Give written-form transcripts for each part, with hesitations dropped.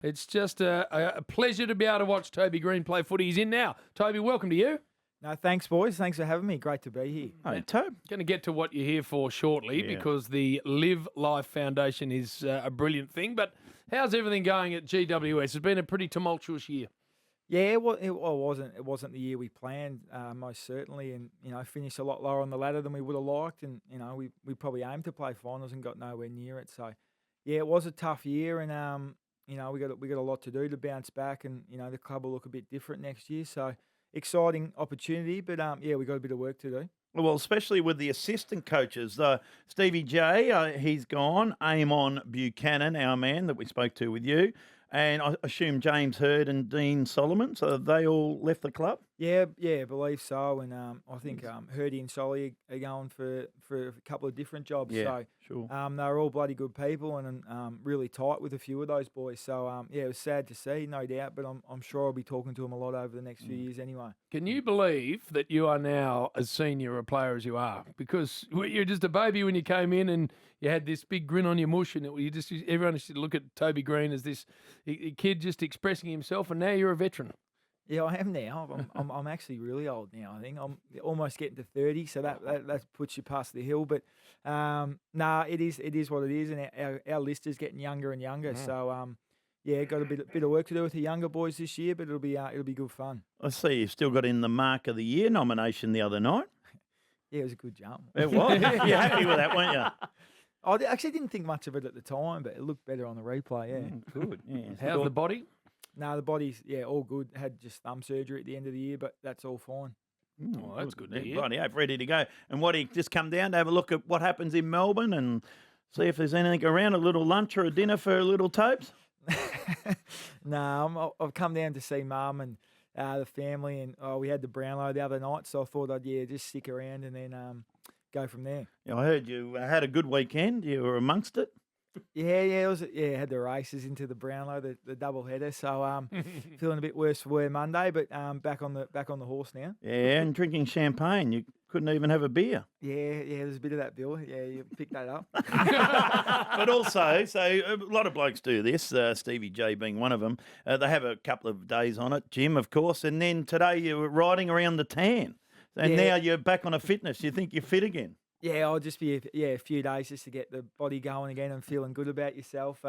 It's just a pleasure to be able to watch Toby Greene play footy. He's in now. Toby, welcome to you. No, thanks, boys. Thanks for having me. Great to be here. Hey, Tobe. Going to get to what you're here for shortly because the Live Life Foundation is a brilliant thing. But how's everything going at GWS? It's been a pretty tumultuous year. Yeah, well, it wasn't the year we planned, most certainly, and finished a lot lower on the ladder than we would have liked, and we probably aimed to play finals and got nowhere near it. So, yeah, it was a tough year, and we got a lot to do to bounce back, and the club will look a bit different next year. So, exciting opportunity, but we got a bit of work to do. Well, especially with the assistant coaches. Stevie J, he's gone. Amon Buchanan, our man that we spoke to with you. And I assume James Hurd and Dean Solomon, so they all left the club? Yeah, I believe so. And I think Hurdy and Solly are going for a couple of different jobs. Yeah, so sure. they're all bloody good people and really tight with a few of those boys. So it was sad to see, no doubt, but I'm sure I'll be talking to them a lot over the next few years anyway. Can you believe that you are now as senior a player as you are? Because you're just a baby when you came in and you had this big grin on your mush, and everyone used to look at Toby Greene as this kid just expressing himself, and now you're a veteran. Yeah, I am now. I'm actually really old now. I think I'm almost getting to 30, so that puts you past the hill. But it is what it is, and our list is getting younger and younger. So got a bit of work to do with the younger boys this year, but it'll be good fun. I see you've still got in the Mark of the Year nomination the other night. Yeah, it was a good jump. It was. You're happy with that, weren't you? I actually didn't think much of it at the time, but it looked better on the replay. Yeah, good. Yeah. How's the body? No, the body's all good. Had just thumb surgery at the end of the year, but that's all fine. Oh, that's good to hear. Bloody hope, ready to go. And what, he just come down to have a look at what happens in Melbourne and see if there's anything around, a little lunch or a dinner for little Topes? No, I've come down to see Mum and the family, and we had the Brownlow the other night, so I thought I'd just stick around and then go from there. Yeah, I heard you had a good weekend. You were amongst it. Yeah, it was. Yeah, had the races into the Brownlow, the double header. So feeling a bit worse for wear Monday, but back on the horse now. Yeah, and drinking champagne. You couldn't even have a beer. Yeah, there's a bit of that, Bill. Yeah, you picked that up. But also, so a lot of blokes do this, Stevie J being one of them. They have a couple of days on it, gym, of course, and then today you were riding around the tan. And now you're back on a fitness. You think you're fit again? Yeah, I'll just be a few days just to get the body going again and feeling good about yourself.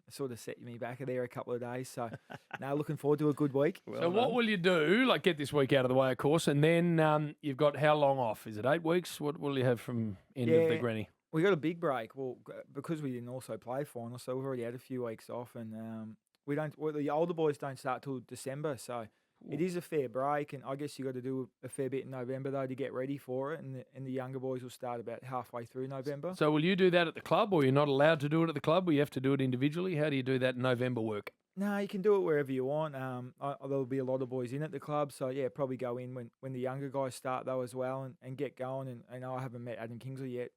Sort of set me back there a couple of days. So now looking forward to a good week. So what will you do? Like get this week out of the way, of course, and then you've got how long off? Is it 8 weeks? What will you have from end of the granny? We got a big break. Well, because we didn't also play finals, so we've already had a few weeks off, and the older boys don't start till December, so. It is a fair break, and I guess you got to do a fair bit in November though to get ready for it, and the younger boys will start about halfway through November. So will you do that at the club, or you're not allowed to do it at the club, or you have to do it individually? How do you do that in November work? No, you can do it wherever you want. There'll be a lot of boys in at the club, so probably go in when the younger guys start though as well, and get going. And I haven't met Adam Kingsley yet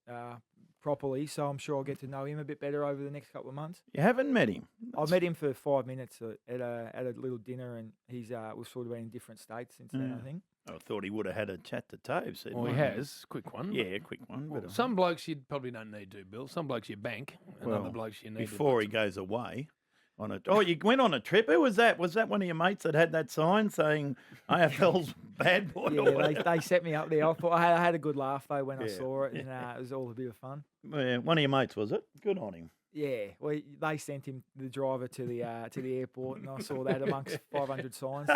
properly, so I'm sure I'll get to know him a bit better over the next couple of months. You haven't met him? I've met him for 5 minutes at a little dinner, and we've sort of been in different states since then, I think. I thought he would have had a chat to Toves. Well, he has. Quick one. Yeah, quick one. Well, some blokes you probably don't need to, Bill. Some blokes you bank, and other blokes you need before he goes away. You went on a trip. Who was that? Was that one of your mates that had that sign saying AFL's bad boy? Yeah, they set me up there. I thought I had a good laugh though when I saw it, and it was all a bit of fun. Yeah, one of your mates, was it? Good on him. Yeah, well, they sent him, the driver, to the airport, and I saw that amongst 500 signs. So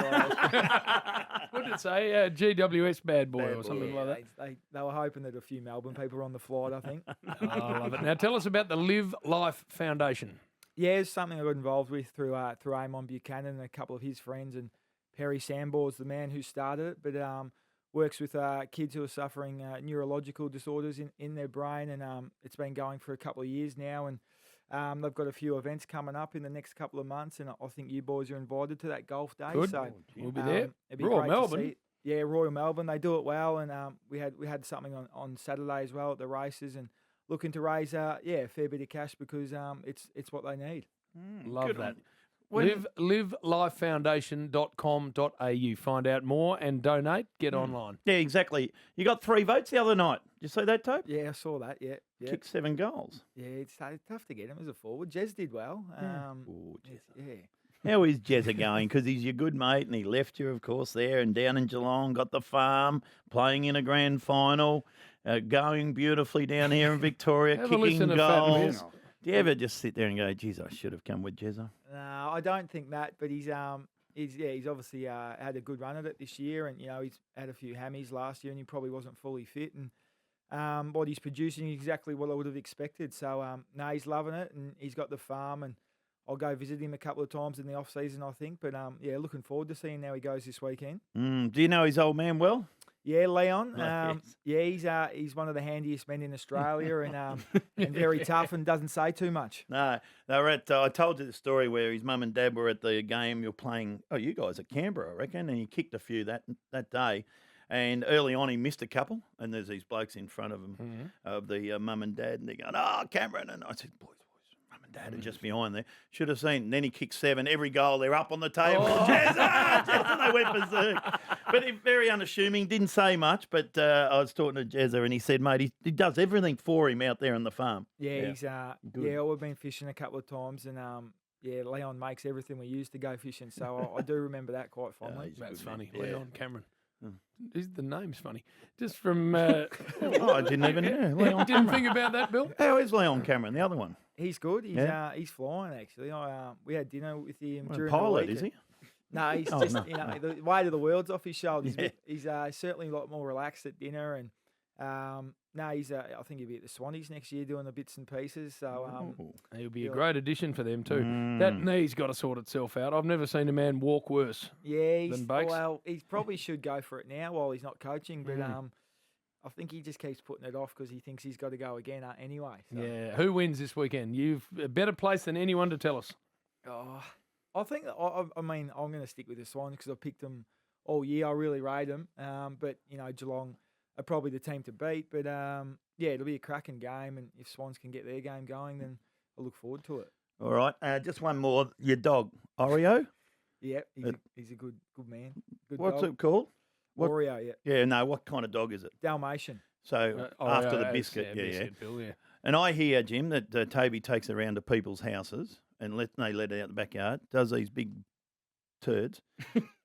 what did it say? GWS bad boy or something like that? They were hoping that a few Melbourne people were on the flight, I think. I love it. Now tell us about the Live Life Foundation. Yeah, it's something I got involved with through Amon Buchanan and a couple of his friends, and Perry Sambour's the man who started it, but works with kids who are suffering neurological disorders in their brain, and it's been going for a couple of years now, and they've got a few events coming up in the next couple of months, and I think you boys are invited to that golf day. Good. So we'll be there. It'd be Royal great Melbourne. to see. Yeah, Royal Melbourne. They do it well, and we had something on Saturday as well at the races, and looking to raise a fair bit of cash because it's what they need. Love that. Livelifefoundation.com.au. Find out more and donate. Get online. Yeah, exactly. You got 3 votes the other night. Did you see that, Tope? Yeah, I saw that. Yeah. Kicked 7 goals. Yeah, it's tough to get him as a forward. Jez did well. Jez. Yeah. How is Jezza going? Because he's your good mate and he left you, of course, there and down in Geelong, got the farm, playing in a grand final, going beautifully down here in Victoria, Have a kicking listen to Fat goals. Miss. Do you ever just sit there and go, geez, I should have come with Jezza? No, I don't think that, but he's obviously had a good run at it this year, and he's had a few hammies last year, and he probably wasn't fully fit, and what he's producing is exactly what I would have expected. So no, he's loving it, and he's got the farm, and I'll go visit him a couple of times in the off season, I think. But yeah, looking forward to seeing how he goes this weekend. Do you know his old man well? Yeah, Leon. Yes. Yeah, he's one of the handiest men in Australia, and very tough, and doesn't say too much. No, they were at. I told you the story where his mum and dad were at the game. You're playing. Oh, you guys at Canberra, I reckon, and he kicked a few that day. And early on, he missed a couple, and there's these blokes in front of him, of the mum and dad, and they're going, "Oh, Cameron!" And I said, "Boys, mum and dad are just behind there. Should have seen." And then he kicked 7. Every goal, they're up on the table. Jezza! Jezza! They went berserk. But he's very unassuming. Didn't say much. But I was talking to Jezza, and he said, "Mate, he does everything for him out there on the farm." Yeah, he's Good. we've been fishing a couple of times, and yeah, Leon makes everything we use to go fishing. So I do remember that quite fondly. he's a That's good man. funny. Yeah. Leon Cameron. The name's funny. Just from. Oh, I didn't even know. Leon Didn't Cameron. think about that, Bill. How is Leon Cameron, the other one? He's good. He's Yeah. He's flying actually. We had dinner with him Well, during pilot, the week. is he? No, he's Oh, just no, the weight of the world's off his shoulders. Yeah. He's certainly a lot more relaxed at dinner, and no, he's I think he'll be at the Swannies next year doing the bits and pieces. So Ooh. He'll be a Yeah. great addition for them too. That Mm. knee's got to sort itself out. I've never seen a man walk worse. yeah, he's Bakes? well, he probably should go for it now while he's not coaching, but I think he just keeps putting it off because he thinks he's got to go again anyway. So. Yeah. Who wins this weekend? You've a better place than anyone to tell us. Oh, I think I mean I'm going to stick with the Swans because I picked them all year. I really rate them, but Geelong are probably the team to beat. But yeah, it'll be a cracking game, and if Swans can get their game going, then I look forward to it. All right. Just one more. Your dog, Oreo. Yeah, he's a good man. Good What's dog. it called? What- Oreo, yeah, Yeah. No. What kind of dog is it? Dalmatian. So Oh, after yeah, the biscuit. Yeah. biscuit, Bill, yeah. And I hear, Jim, that Toby takes it around to people's houses and they let it out the backyard, does these big turds,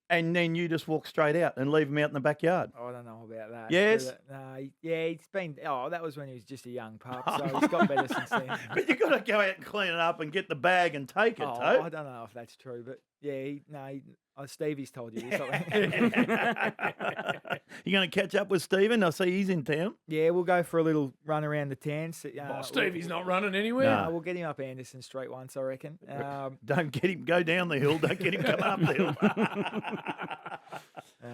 and then you just walk straight out and leave them out in the backyard. I don't know about that. Yes? But, no, yeah, he's been. Oh, that was when he was just a young pup, so he's got better since then. But you got to go out and clean it up and get the bag and take it, Oh, Toby. I don't know if that's true, but yeah, Stevie's told you this. I think. You going to catch up with Stephen? I see he's in town. Yeah, we'll go for a little run around the town. Oh, Stevie's not running anywhere. No. We'll get him up Anderson Street once, I reckon. Don't get him go down the hill. Don't get him coming up the hill.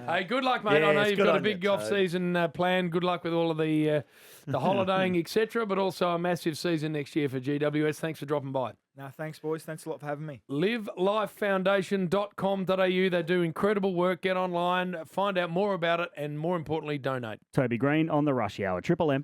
Hey, good luck, mate. I know Yes, you've good got a on big you, off-season planned. Good luck with all of the holidaying, etc., but also a massive season next year for GWS. Thanks for dropping by. No, thanks, boys. Thanks a lot for having me. livelifefoundation.com.au. They do incredible work. Get online, find out more about it, and more importantly, donate. Toby Greene on the Rush Hour, Triple M.